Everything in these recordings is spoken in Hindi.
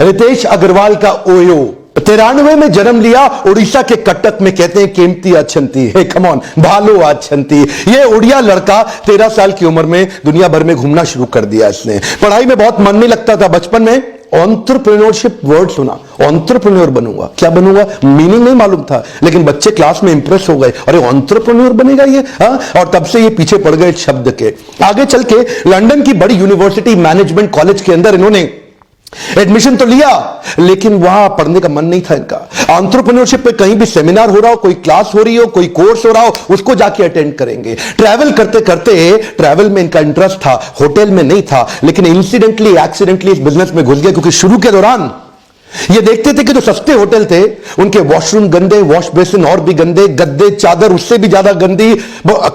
रितेश अग्रवाल का ओयो 93 में जन्म लिया, उड़ीसा के कटक में, कहते हैं केमती अच्छंती है, कम ऑन भालो अच्छंती। ये उड़िया लड़का 13 साल की उम्र में दुनिया भर में घूमना शुरू कर दिया। इसने पढ़ाई में बहुत मन नहीं लगता था। बचपन में एंटरप्रेन्योरशिप वर्ड सुना, एंटरप्रेन्योर बनूंगा, क्या बनूंगा मीनिंग नहीं मालूम था, लेकिन बच्चे क्लास में इंप्रेस हो गए, अरे एंटरप्रेन्योर बनेगा ये, हाँ? और तब से ये पीछे पड़ गए शब्द के। आगे चल के लंदन की बड़ी यूनिवर्सिटी मैनेजमेंट कॉलेज के अंदर इन्होंने एडमिशन तो लिया, लेकिन वहां पढ़ने का मन नहीं था इनका। एंटरप्रेन्योरशिप पे कहीं भी सेमिनार हो रहा हो, कोई क्लास हो रही हो, कोई कोर्स हो रहा हो, उसको जाके अटेंड करेंगे। ट्रैवल करते करते ट्रैवल में इनका इंटरेस्ट था, होटल में नहीं था, लेकिन इंसिडेंटली एक्सीडेंटली इस बिजनेस में घुस गया, क्योंकि शुरू के दौरान ये देखते थे कि जो सस्ते होटल थे उनके वॉशरूम गंदे, वॉश बेसिन और भी गंदे, गद्दे चादर उससे भी ज्यादा गंदी,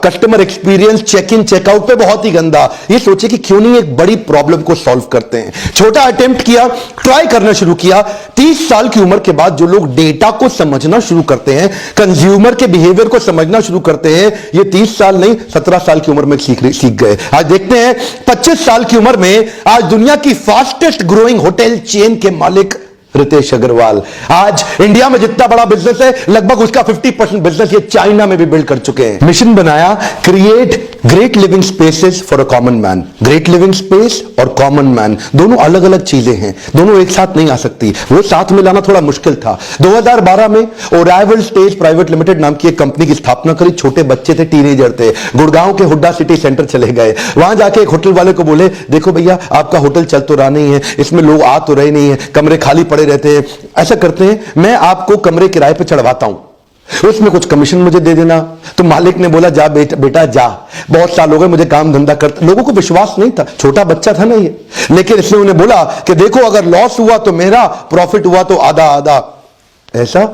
customer experience check in checkout पे बहुत ही गंदा। ये सोचे कि क्यों नहीं एक बड़ी प्रॉब्लम को सॉल्व करते हैं। छोटा अटेम्प्ट किया, ट्राई करना शुरू किया। 30 साल की उम्र के बाद जो लोग डेटा को समझना शुरू करते हैं, कंज्यूमर के बिहेवियर को समझना शुरू करते हैं, ये 30 साल नहीं 17 साल की उम्र में सीख गए। आज देखते हैं 25 साल की उम्र में आज दुनिया की फास्टेस्ट ग्रोइंग होटल चेन के मालिक रितेश अग्रवाल। आज इंडिया में जितना बड़ा बिजनेस है, लगभग उसका 50% बिजनेस ये चाइना में भी बिल्ड कर चुके हैं। मिशन बनाया, create great living spaces for a common man. Great living space और कॉमन मैन दोनों अलग अलग चीजें हैं, दोनों एक साथ नहीं आ सकती, वो साथ में लाना थोड़ा मुश्किल था। 2012 में ओराइवल स्टेज प्राइवेट लिमिटेड नाम की एक कंपनी की स्थापना करी। छोटे बच्चे थे, टीनेजर थे, गुड़गांव के हुड्डा सिटी सेंटर चले गए। वहां जाके एक होटल वाले को बोले, देखो भैया आपका होटल चल तो रहा नहीं है, इसमें लोग आ तो रहे नहीं है, कमरे खाली पड़े रहते हैं, ऐसा करते हैं मैं आपको कमरे किराए पे चढ़वाता हूं, उसमें कुछ कमीशन मुझे दे देना। तो मालिक ने बोला, जा बेटा जा, बहुत साल हो गए मुझे काम धंधा करता। लोगों को विश्वास नहीं था, छोटा बच्चा था ना ये, लेकिन इसने उन्हें बोला कि देखो अगर लॉस हुआ तो मेरा, प्रॉफिट हुआ तो आधा आधा। ऐसा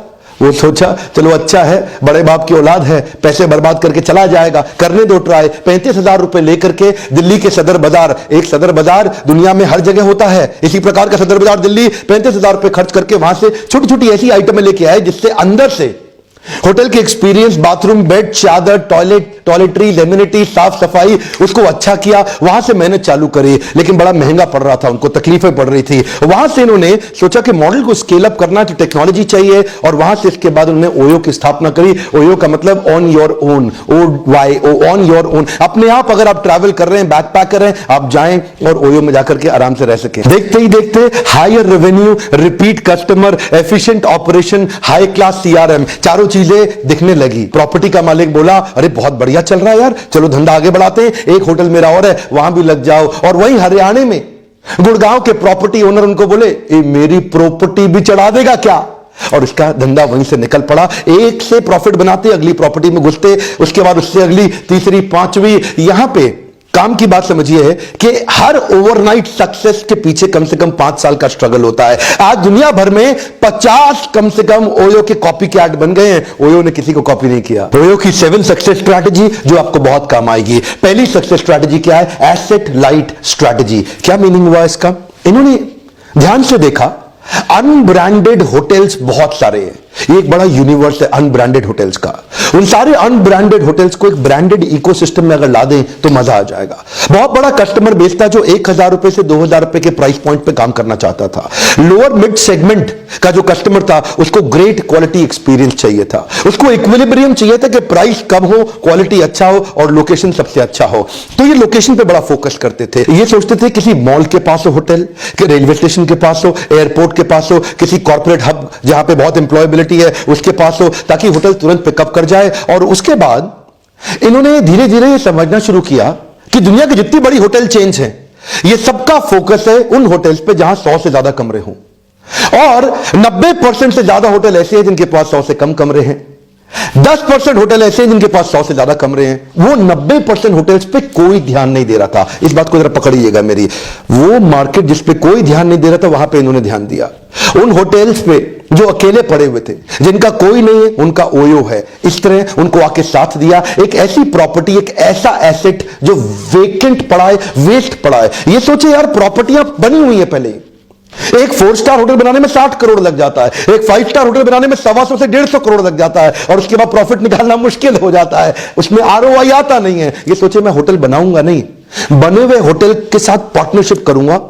वो सोचा चलो अच्छा है, बड़े बाप की औलाद है, पैसे बर्बाद करके चला जाएगा, करने दो ट्राई। 35,000 रुपए लेकर के दिल्ली के सदर बाजार, एक सदर बाजार दुनिया में हर जगह होता है, इसी प्रकार का सदर बाजार दिल्ली, 35,000 रुपए खर्च करके वहां से छोटी छोटी ऐसी आइटमें लेके आए जिससे अंदर से होटल की एक्सपीरियंस, बाथरूम, बेड, चादर, टॉयलेटरी, लेमिनिटी, साफ सफाई, उसको अच्छा किया। वहां से मेहनत चालू करी, लेकिन बड़ा महंगा पड़ रहा था, उनको तकलीफें पड़ रही थी। वहां से इन्होंने सोचा कि मॉडल को स्केल अप करना तो टेक्नोलॉजी चाहिए, और वहां से इसके बाद उन्होंने ओयो की स्थापना करी। ओयो का मतलब on your own, on your own, अपने आप अगर आप ट्रैवल कर रहे हैं, बैकपैक कर रहे हैं, आप जाएं और ओयो में जाकर के आराम से रह सकें। देखते ही देखते higher revenue, repeat customer, efficient operation, high class CRM, चारों चीजें दिखने लगी। प्रॉपर्टी का मालिक बोला, अरे बहुत बढ़िया चल रहा है यार, चलो धंधा आगे बढ़ाते हैं, एक होटल मेरा और है, वहां भी लग जाओ। और वहीं हरियाणा में गुड़गांव के प्रॉपर्टी ओनर उनको बोले, मेरी प्रॉपर्टी भी चढ़ा देगा क्या? और इसका धंधा वहीं से निकल पड़ा। एक से प्रॉफिट बनाते, अगली प्रॉपर्टी में घुसते, उसके बाद उससे अगली, तीसरी, पांचवी। यहां पे काम की बात समझिए है कि हर ओवरनाइट सक्सेस के पीछे कम से कम 5 साल का स्ट्रगल होता है। आज दुनिया भर में 50 कम से कम ओयो के कॉपी कैट बन गए हैं। ओयो ने किसी को कॉपी नहीं किया। ओयो की 7 सक्सेस स्ट्रैटेजी जो आपको बहुत काम आएगी। पहली सक्सेस स्ट्रैटेजी क्या है? Asset light strategy. क्या मीनिंग हुआ इसका? इन्होंने ध्यान से देखा, अनब्रांडेड होटल्स बहुत सारे हैं, ये एक बड़ा यूनिवर्स है अनब्रांडेड होटल्स का। उन सारे अनब्रांडेड होटल्स को एक ब्रांडेड इकोसिस्टम में अगर ला दें तो मजा आ जाएगा। बहुत बड़ा कस्टमर बेस था जो 1,000 रुपए से 2,000 रुपए के प्राइस पॉइंट पे काम करना चाहता था। लोअर मिड सेगमेंट का जो कस्टमर था उसको ग्रेट क्वालिटी एक्सपीरियंस चाहिए था, उसको इक्विलिब्रियम चाहिए था कि प्राइस कम हो, क्वालिटी अच्छा हो और लोकेशन सबसे अच्छा हो। तो ये लोकेशन पे बड़ा फोकस करते थे। ये सोचते थे किसी मॉल के पास हो होटल, कि रेलवे स्टेशन के पास हो, एयरपोर्ट के पास हो, किसी कॉर्पोरेट हब जहां पे बहुत एम्प्लॉयबिलिटी है उसके पास हो, ताकि होटल तुरंत पिकअप कर जाए। और उसके बाद इन्होंने धीरे धीरे ये समझना शुरू किया कि दुनिया की जितनी बड़ी होटल चेन्स हैं, ये सबका फोकस है उन होटल्स पे जहां 100 से ज्यादा कमरे हों, और 90% से ज्यादा होटल ऐसे हैं जिनके पास 100 से कम कमरे हैं। 10% होटल ऐसे हैं जिनके पास 100 से ज्यादा कमरे हैं। वो 90% होटल्स पे कोई ध्यान नहीं दे रहा था। इस बात को जरा पकड़िएगा मेरी, वो मार्केट जिस पे कोई ध्यान नहीं दे रहा था, वहां पे इन्होंने ध्यान दिया। उन होटल्स पे जो अकेले पड़े हुए थे, जिनका कोई नहीं है, उनका ओयो है, इस तरह उनको आके साथ दिया। एक ऐसी प्रॉपर्टी, एक ऐसा एसेट जो वेकेंट पड़ा है, वेस्ट पड़ा है। ये सोचे यार, प्रॉपर्टियां बनी हुई है पहले, एक 4 स्टार होटल बनाने में 60 करोड़ लग जाता है, एक 5 स्टार होटल बनाने में 125 से 150 करोड़ लग जाता है, और उसके बाद प्रॉफिट निकालना मुश्किल हो जाता है, उसमें आरओआई आता नहीं है। ये सोचे मैं होटल बनाऊंगा नहीं, बने हुए होटल के साथ पार्टनरशिप करूंगा,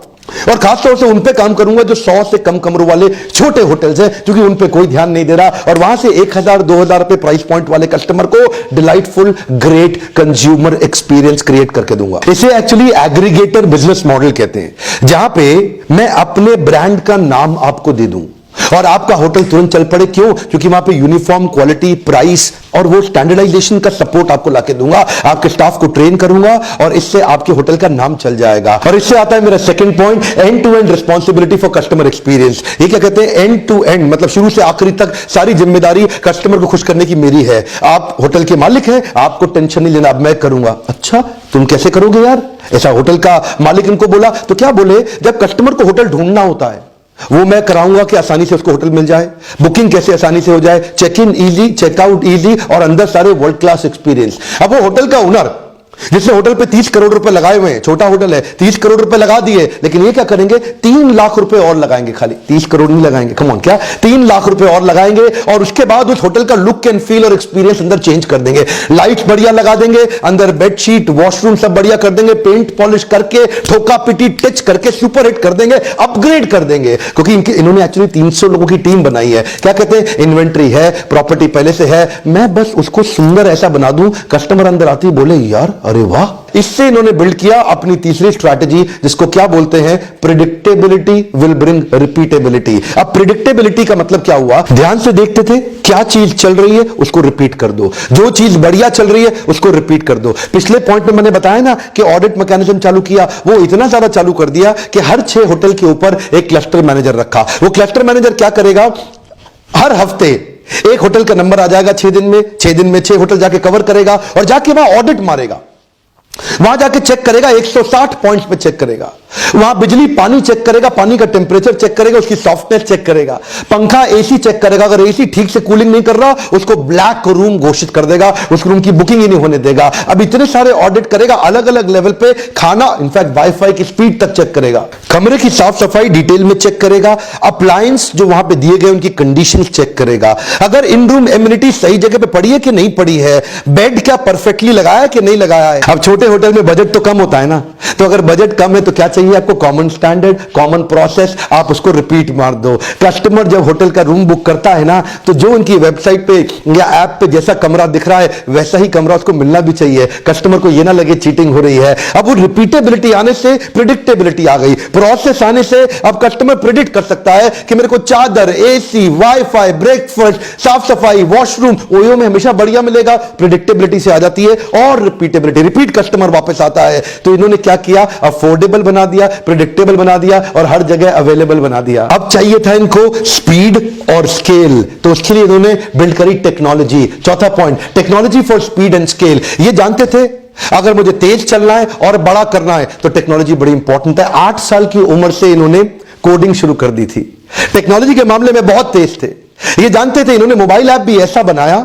और खासतौर से उन पे काम करूंगा जो 100 से कम कमरों वाले छोटे होटल्स हैं, क्योंकि उन पे कोई ध्यान नहीं दे रहा, और वहां से 1000-2000 रुपए प्राइस पॉइंट वाले कस्टमर को delightful great consumer experience create करके दूंगा। इसे एक्चुअली एग्रीगेटर बिजनेस मॉडल कहते हैं, जहां पे मैं अपने ब्रांड का नाम आपको दे दूं और आपका होटल तुरंत चल पड़े। क्यों? क्योंकि वहां पे यूनिफॉर्म क्वालिटी, प्राइस और वो स्टैंडर्डाइजेशन का सपोर्ट आपको लाके दूंगा, आपके स्टाफ को ट्रेन करूंगा और इससे आपके होटल का नाम चल जाएगा। और इससे आता है मेरा second point, end to end responsibility for customer experience. ये क्या कहते हैं? एंड टू एंड, मतलब शुरू से आखिरी तक सारी जिम्मेदारी कस्टमर को खुश करने की मेरी है। आप होटल के मालिक हैं, आपको टेंशन नहीं लेना, अब मैं करूंगा। अच्छा, तुम कैसे करोगे यार? ऐसा होटल का मालिक इनको बोला तो क्या बोले, जब कस्टमर को होटल ढूंढना होता है वो मैं कराऊंगा कि आसानी से उसको होटल मिल जाए, बुकिंग कैसे आसानी से हो जाए, check in easy, checkout easy और अंदर सारे वर्ल्ड क्लास एक्सपीरियंस। अब वो होटल का ओनर जिसने होटल पे 30 करोड़ रुपए लगाए हुए हैं, छोटा होटल है, 30 करोड़ रुपए लगा दिए, लेकिन ये क्या करेंगे, 3 लाख रुपए और लगाएंगे। खाली 30 करोड़ नहीं लगाएंगे, कम ऑन, क्या 3 लाख रुपए और लगाएंगे और उसके बाद उस होटल का लुक एंड फील और एक्सपीरियंस अंदर चेंज कर देंगे। लाइट्स बढ़िया लगा देंगे, अंदर बेडशीट, वॉशरूम सब बढ़िया कर देंगे, पेंट पॉलिश करके, ठोका पिटी टच करके सुपर हिट कर देंगे, अपग्रेड कर देंगे। क्योंकि इन्होंने एक्चुअली 300 लोगों की टीम बनाई है। क्या कहते हैं? इन्वेंट्री है, प्रॉपर्टी पहले से है, मैं बस उसको सुंदर ऐसा बना दूं, कस्टमर अंदर आती बोले यार अरे वाह। इससे इन्होंने बिल्ड किया अपनी तीसरी स्ट्रैटेजी, जिसको क्या बोलते हैं, प्रिडिक्टेबिलिटी विल ब्रिंग रिपीटेबिलिटी। अब प्रिडिक्टेबिलिटी का मतलब क्या हुआ, ध्यान से देखते थे क्या चीज चल रही है उसको रिपीट कर दो, जो चीज बढ़िया चल रही है उसको रिपीट कर दो। पिछले पॉइंट में मैंने बताया ना कि ऑडिट मैकेनिज्म चालू किया, वो इतना ज्यादा चालू कर दिया कि हर 6 होटल के ऊपर एक क्लस्टर मैनेजर रखा। वो क्लस्टर मैनेजर क्या करेगा, हर हफ्ते एक होटल का नंबर आ जाएगा, 6 दिन में 6 होटल जाके कवर करेगा और जाके वहां ऑडिट मारेगा, वहां जाके चेक करेगा, 160 पॉइंट्स पे चेक करेगा, वहां बिजली पानी चेक करेगा, पानी का टेंपरेचर चेक करेगा, उसकी सॉफ्टनेस चेक करेगा, पंखा एसी चेक करेगा, अगर एसी ठीक से कूलिंग नहीं कर रहा उसको ब्लैक रूम घोषित कर देगा, उस रूम की बुकिंग ही नहीं होने देगा। अब इतने सारे ऑडिट करेगा अलग अलग लेवल पे, खाना, इनफैक्ट वाईफाई की स्पीड तक चेक करेगा, कमरे की साफ सफाई डिटेल में चेक करेगा, अप्लायंस जो वहां पे दिए गए उनकी कंडीशन चेक करेगा, अगर इन रूम एमिनिटी सही जगह पे पड़ी है कि नहीं पड़ी है, बेड क्या परफेक्टली लगाया है कि नहीं लगाया है। अब छोटे होटल में बजट तो कम होता है ना, तो अगर बजट कम है तो क्या चाहिए आपको, कॉमन स्टैंडर्ड, कॉमन प्रोसेस, आप उसको रिपीट मार दो। कस्टमर जब होटल का रूम बुक करता है ना, तो जो उनकी वेबसाइट पे या ऐप पे जैसा कमरा दिख रहा है वैसा ही कमरा उसको मिलना भी चाहिए, कस्टमर को ये ना लगे चीटिंग हो रही है। अब वो रिपीटेबिलिटी आने से प्रिडिक्टेबिलिटी आ गई, प्रोसेस आने से अब कस्टमर प्रिडिक्ट कर सकता है कि मेरे को चादर, एसी, वाईफाई, ब्रेकफास्ट, साफ सफाई, वॉशरूम ओयो में हमेशा बढ़िया मिलेगा। प्रिडिक्टेबिलिटी से आ जाती है और रिपीटेबिलिटी, रिपीट कस्टमर वापस आता है। तो इन्होंने क्या किया, अफोर्डेबल बना दिया, प्रिडिक्टेबल बना दिया और हर जगह अवेलेबल बना दिया। अब चाहिए था इनको स्पीड और स्केल, तो उसके लिए इन्होंने बिल्ड करी टेक्नोलॉजी। चौथा point, technology for speed and scale. ये जानते थे अगर मुझे तेज चलना है और बड़ा करना है तो टेक्नोलॉजी बड़ी इंपॉर्टेंट है। 8 साल की उम्र से इन्होंने कोडिंग शुरू कर दी थी, टेक्नोलॉजी के मामले में बहुत तेज थे। ये जानते थे, इन्होंने मोबाइल ऐप भी ऐसा बनाया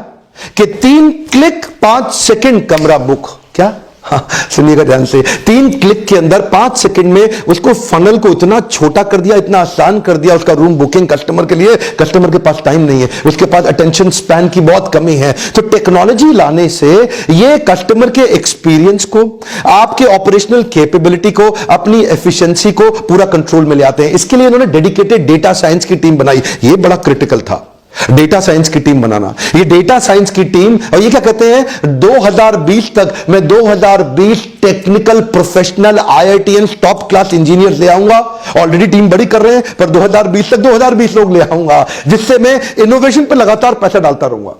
कि 3 क्लिक 5 सेकंड कमरा बुक। क्या? हाँ, सुनिएगा ध्यान से, 3 क्लिक के अंदर 5 सेकंड में उसको फनल को इतना छोटा कर दिया, इतना आसान कर दिया उसका रूम बुकिंग कस्टमर के लिए। कस्टमर के पास टाइम नहीं है, उसके पास अटेंशन स्पैन की बहुत कमी है। तो टेक्नोलॉजी लाने से ये कस्टमर के एक्सपीरियंस को, आपके ऑपरेशनल कैपेबिलिटी को, अपनी एफिशिएंसी को पूरा कंट्रोल में ले आते हैं। इसके लिए इन्होंने डेडिकेटेड डेटा साइंस की टीम बनाई। ये बड़ा क्रिटिकल था, डेटा साइंस की टीम बनाना। ये डेटा साइंस की टीम, और ये क्या कहते हैं, 2020 तक मैं 2020 technical professional IITian top class engineer ले आऊंगा। ऑलरेडी टीम बड़ी कर रहे हैं, पर 2020 तक 2020 लोग ले आऊंगा, जिससे मैं इनोवेशन पे लगातार पैसा डालता रहूंगा।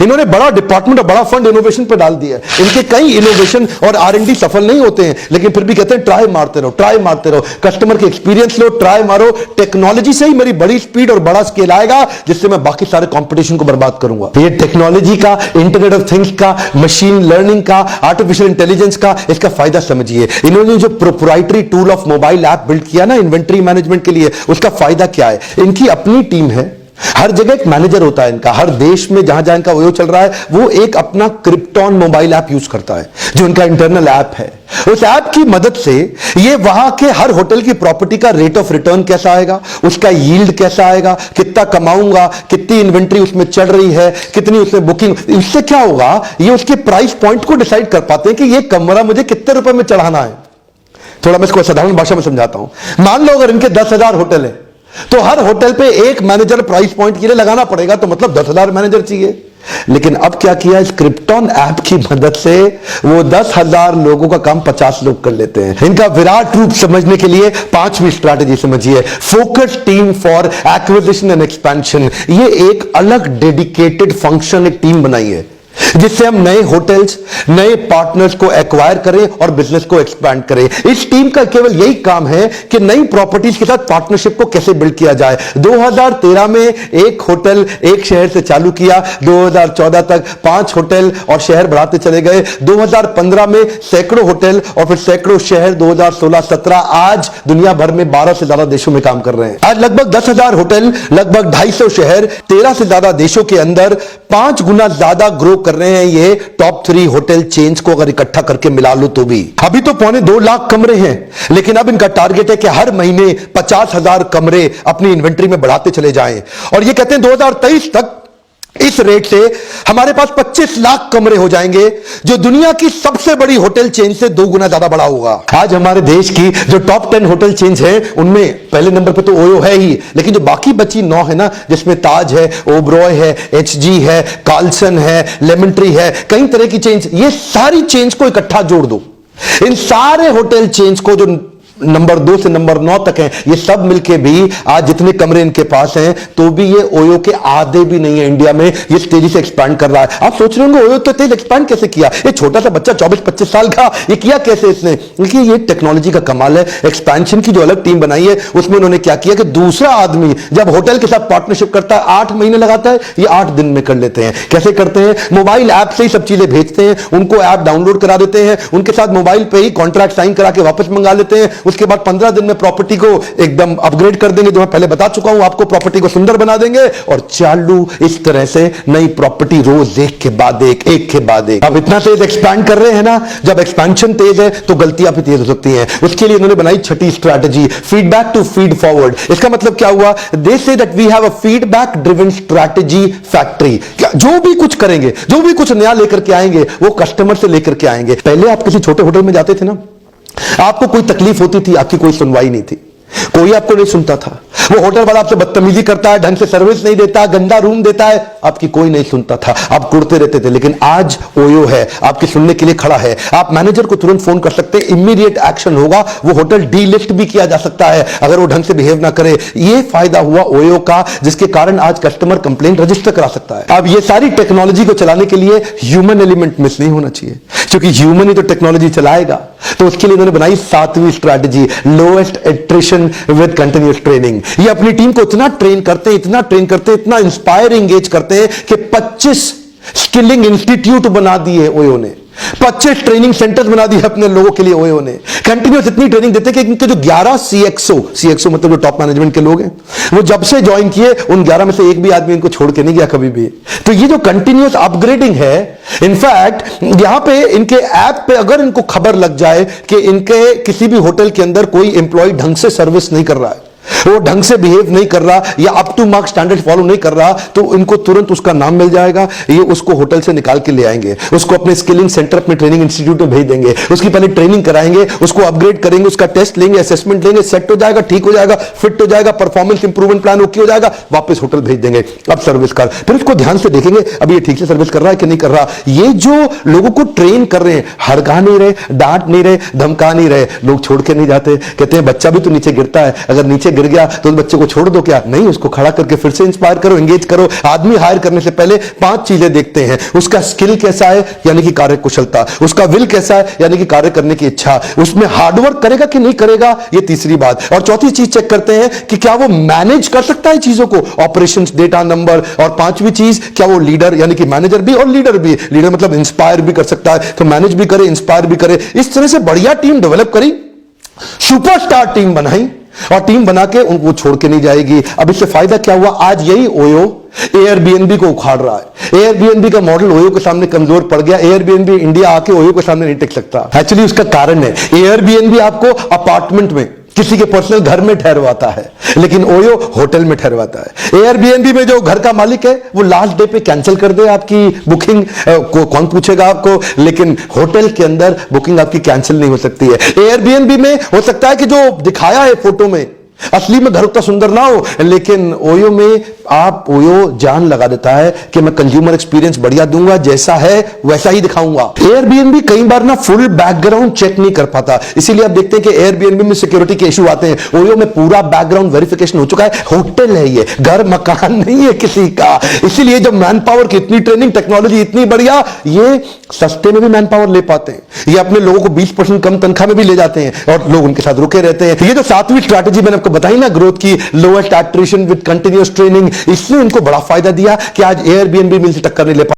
इन्होंने बड़ा डिपार्टमेंट और बड़ा फंड इनोवेशन पे डाल दिया है। इनके कई इनोवेशन और आर&डी सफल नहीं होते हैं, लेकिन फिर भी कहते हैं ट्राई मारते रहो, ट्राई मारते रहो, कस्टमर के एक्सपीरियंस लो, ट्राई मारो। टेक्नोलॉजी से ही मेरी बड़ी स्पीड और बड़ा स्केल आएगा, जिससे मैं बाकी सारे कंपटीशन को बर्बाद करूंगा। ये टेक्नोलॉजी का, इंटरनेट ऑफ थिंग्स का, मशीन लर्निंग का, आर्टिफिशियल इंटेलिजेंस का, इसका फायदा समझिए। इन्होंने जो proprietary tool of mobile app build किया ना इन्वेंट्री मैनेजमेंट के लिए, उसका फायदा क्या है, इनकी अपनी टीम है, हर जगह एक मैनेजर होता है इनका, हर देश में जहां जहां इनका वो चल रहा है, वो एक अपना क्रिप्टॉन मोबाइल ऐप यूज करता है, जो इनका इंटरनल ऐप है। उस ऐप की मदद से ये वहां के हर होटल की प्रॉपर्टी का रेट ऑफ रिटर्न कैसा आएगा, उसका यील्ड कैसा आएगा, कितना कमाऊंगा, कितनी इन्वेंट्री उसमें चढ़ रही है, कितनी उसमें बुकिंग, इससे क्या होगा, ये उसके प्राइस पॉइंट को डिसाइड कर पाते हैं कि ये कमरा मुझे कितने रुपए में चढ़ाना है। थोड़ा मैं इसको साधारण भाषा में समझाता हूं। मान लो अगर इनके 10,000 होटल है तो हर होटल पे एक मैनेजर प्राइस पॉइंट के लिए लगाना पड़ेगा, तो मतलब 10,000 मैनेजर चाहिए। लेकिन अब क्या किया, इस क्रिप्टॉन ऐप की मदद से वो 10,000 लोगों का काम 50 लोग कर लेते हैं। इनका विराट रूप समझने के लिए 5वीं स्ट्रैटेजी समझिए, focus team for acquisition and expansion. ये एक अलग डेडिकेटेड फंक्शन, एक टीम बनाई है जिससे हम नए होटल्स, नए पार्टनर्स को एक्वायर करें और बिजनेस को एक्सपैंड करें। इस टीम का केवल यही काम है कि नई प्रॉपर्टीज के साथ पार्टनरशिप को कैसे बिल्ड किया जाए। 2013 में एक होटल एक शहर से चालू किया, 2014 तक 5 होटल और शहर बढ़ाते चले गए, 2015 में सैकड़ों होटल और फिर सैकड़ों शहर, 2016-17 आज दुनिया भर में 12 से ज्यादा देशों में काम कर रहे हैं। आज लगभग 10,000 होटल, लगभग 250 शहर, 13 से ज्यादा देशों के अंदर 5 गुना ज्यादा ग्रो कर रहे हैं। ये टॉप 3 होटल चेन्स को अगर इकट्ठा करके मिला लो तो भी। अभी तो 2.25 लाख कमरे हैं, लेकिन अब इनका टारगेट है कि हर महीने 50,000 कमरे अपनी इन्वेंट्री में बढ़ाते चले जाएं। और ये कहते हैं 2023 तक इस रेट से हमारे पास 25 लाख कमरे हो जाएंगे, जो दुनिया की सबसे बड़ी होटल चेन से 2 गुना ज्यादा बड़ा होगा। आज हमारे देश की जो टॉप 10 होटल चेन्स हैं, उनमें पहले नंबर पे तो ओयो है ही, लेकिन जो बाकी बची 9 है ना, जिसमें ताज है, ओबरॉय है, एचजी है, कार्लसन है, लेमन ट्री है, कई तरह की चेन्स, ये सारी चेन्स को इकट्ठा जोड़ दो। इन सारे होटल चेन्स को जो नंबर 2 से नंबर 9 तक हैं, ये सब मिलके भी आज जितने कमरे इनके पास हैं, तो भी ये ओयो के आधे भी नहीं है इंडिया में। ये तेजी से एक्सपैंड कर रहा है। आप सोच रहे होंगे ओयो तो तेज एक्सपैंड कैसे किया, ये छोटा सा बच्चा 24-25 साल का, ये किया कैसे इसने? देखिए ये टेक्नोलॉजी का कमाल है। एक्सपेंशन की जो अलग टीम बनाई है, उसमें उन्होंने क्या किया कि दूसरा आदमी जब होटल के साथ पार्टनरशिप करता है, 8 महीने लगाता है, ये 8 दिन में कर लेते हैं। कैसे करते हैं? मोबाइल ऐप से ही सब चीजें भेजते हैं, उनको ऐप डाउनलोड करा देते हैं, उनके साथ मोबाइल पे ही कॉन्ट्रैक्ट साइन करा के वापस मंगा लेते हैं। उसके बाद 15 दिन में प्रॉपर्टी को एकदम अपग्रेड कर देंगे, जो मैं पहले बता चुका हूं आपको, प्रॉपर्टी को सुंदर बना देंगे और चालू इस तरह से नई प्रॉपर्टी रोज एक के बाद एक के बाद एक। अब इतना तेज एक्सपैंड कर रहे हैं ना, जब एक्सपेंशन तेज है तो गलतियां भी तेज हो सकती हैं। उसके लिए उन्होंने बनाई 6ठी strategy, feedback to feed forward. इसका मतलब क्या हुआ? They say that we have a feedback driven strategy factory. जो भी कुछ करेंगे, जो भी कुछ नया लेकर के आएंगे, वो कस्टमर से लेकर के आएंगे। पहले आप किसी छोटे होटल में जाते थे ना, आपको कोई तकलीफ होती थी, आपकी कोई सुनवाई नहीं थी, कोई आपको नहीं सुनता था। वो होटल वाला आपसे बदतमीजी करता है, ढंग से सर्विस नहीं देता, गंदा रूम देता है, आपकी कोई नहीं सुनता था, आप कुड़ते रहते थे। लेकिन आज ओयो है, आपके सुनने के लिए खड़ा है। आप मैनेजर को तुरंत फोन कर सकते हैं, इमीडिएट एक्शन होगा, वो होटल डीलिस्ट भी किया जा सकता है अगर वो ढंग से बिहेव ना करे। ये फायदा हुआ ओयो का, जिसके कारण आज कस्टमर कंप्लेंट रजिस्टर करा सकता है। अब ये सारी टेक्नोलॉजी को चलाने के लिए ह्यूमन एलिमेंट मिस नहीं होना चाहिए, क्योंकि ह्यूमन ही तो टेक्नोलॉजी चलाएगा। तो उसके लिए उन्होंने बनाई 7वीं strategy, lowest attrition with continuous training. ये अपनी टीम को इतना ट्रेन करते हैं, इतना ट्रेन करते हैं, इतना इंस्पायर एंगेज करते हैं कि 25 स्किलिंग इंस्टीट्यूट बना दिए ओयो ने, 25 ट्रेनिंग सेंटर्स बना दिए अपने लोगों के लिए ओयो ने। कंटिन्यूअस इतनी ट्रेनिंग देते कि इनके जो 11 सीएक्सओ मतलब जो टॉप मैनेजमेंट के लोग हैं, वो जब से ज्वाइन किए उन 11 में से एक भी आदमी इनको छोड़ के नहीं गया कभी भी। तो ये जो कंटिन्यूअस अपग्रेडिंग है, इनफैक्ट यहां पे इनके ऐप पे अगर इनको खबर लग जाए कि इनके किसी भी होटल के अंदर कोई एम्प्लॉय ढंग से सर्विस नहीं कर रहा है, वो ढंग से बिहेव नहीं कर रहा या up to mark standard follow नहीं कर रहा, तो इनको तुरंत उसका नाम मिल जाएगा। ये उसको होटल से निकाल के ले आएंगे, उसको अपने स्किलिंग सेंटर, अपने ट्रेनिंग इंस्टीट्यूट में भेज देंगे, उसकी पहले ट्रेनिंग कराएंगे, उसको अपग्रेड करेंगे, उसका टेस्ट लेंगे, असेसमेंट लेंगे, सेट हो जाएगा, ठीक हो जाएगा, फिट हो जाएगा, परफॉर्मेंस इंप्रूवमेंट प्लान ओके हो जाएगा, वापस होटल भेज देंगे। अब सर्विस कर, फिर उसको ध्यान से देखेंगे अब ये ठीक से सर्विस कर रहा है कि नहीं कर रहा। ये जो लोगों को ट्रेन कर रहे हैं, हड़का नहीं रहे, डांट नहीं रहे, धमका नहीं रहे, लोग छोड़ के नहीं जाते। कहते हैं बच्चा भी तो नीचे गिरता है, अगर नीचे गिर गया तो बच्चे को छोड़ दो क्या? नहीं, उसको खड़ा करके फिर से इंस्पायर करो, एंगेज करो। आदमी हायर करने से पहले 5 चीजें देखते हैं, उसका स्किल कैसा है यानी कि कार्य कुशलता, उसका विल कैसा है यानी कि कार्य करने की इच्छा, उसमें हार्डवर्क करेगा कि नहीं करेगा, ये तीसरी बात। और चौथी चीज चेक करते हैं कि क्या वो मैनेज कर सकता है चीजों को, ऑपरेशंस, डेटा, नंबर। और 5वीं चीज, क्या वो लीडर यानी कि मैनेजर भी और लीडर भी, लीडर मतलब इंस्पायर भी कर सकता है, तो मैनेज भी करे, इंस्पायर भी करे। इस तरह से बढ़िया टीम डेवलप करी, सुपरस्टार टीम बनाई, और टीम बना के उनको छोड़ के नहीं जाएगी। अब इससे फायदा क्या हुआ? आज यही ओयो एयरबीएनबी को उखाड़ रहा है। एयरबीएनबी का मॉडल ओयो के सामने कमजोर पड़ गया। एयरबीएनबी इंडिया आके ओयो के सामने नहीं टिक सकता। एक्चुअली उसका कारण है, एयरबीएनबी आपको अपार्टमेंट में किसी के पर्सनल घर में ठहरवाता है, लेकिन ओयो होटल में ठहरवाता है। एयरबीएनबी में जो घर का मालिक है वो लास्ट डे पे कैंसिल कर दे आपकी बुकिंग, को कौन पूछेगा आपको, लेकिन होटल के अंदर बुकिंग आपकी कैंसिल नहीं हो सकती है। एयरबीएनबी में हो सकता है कि जो दिखाया है फोटो में असली में घर उतना सुंदर ना हो, लेकिन ओयो में ओयो जान लगा देता है कि मैं कंज्यूमर एक्सपीरियंस बढ़िया दूंगा, जैसा है वैसा ही दिखाऊंगा। एयरबीएनबी कई बार ना फुल बैकग्राउंड चेक नहीं कर पाता, इसीलिए आप देखते हैं कि एयरबीएनबी में सिक्योरिटी के इशू आते हैं। ओयो में पूरा बैकग्राउंड वेरिफिकेशन हो चुका है। होटल है, ये घर मकान नहीं है किसी का, इसीलिए जब मैन पावर की इतनी ट्रेनिंग, टेक्नोलॉजी इतनी बढ़िया, ये सस्ते में भी मैन पावर ले पाते हैं। ये अपने लोगों को 20% कम तनख्वाह में भी ले जाते हैं और लोग उनके साथ रुके रहते हैं। ये जो 7वीं स्ट्रैटेजी मैंने आपको बताई ना ग्रोथ की, lowest attrition with continuous training, इसने इनको बड़ा फायदा दिया कि आज एयरबीएनबी मिल से टक्कर नहीं ले पा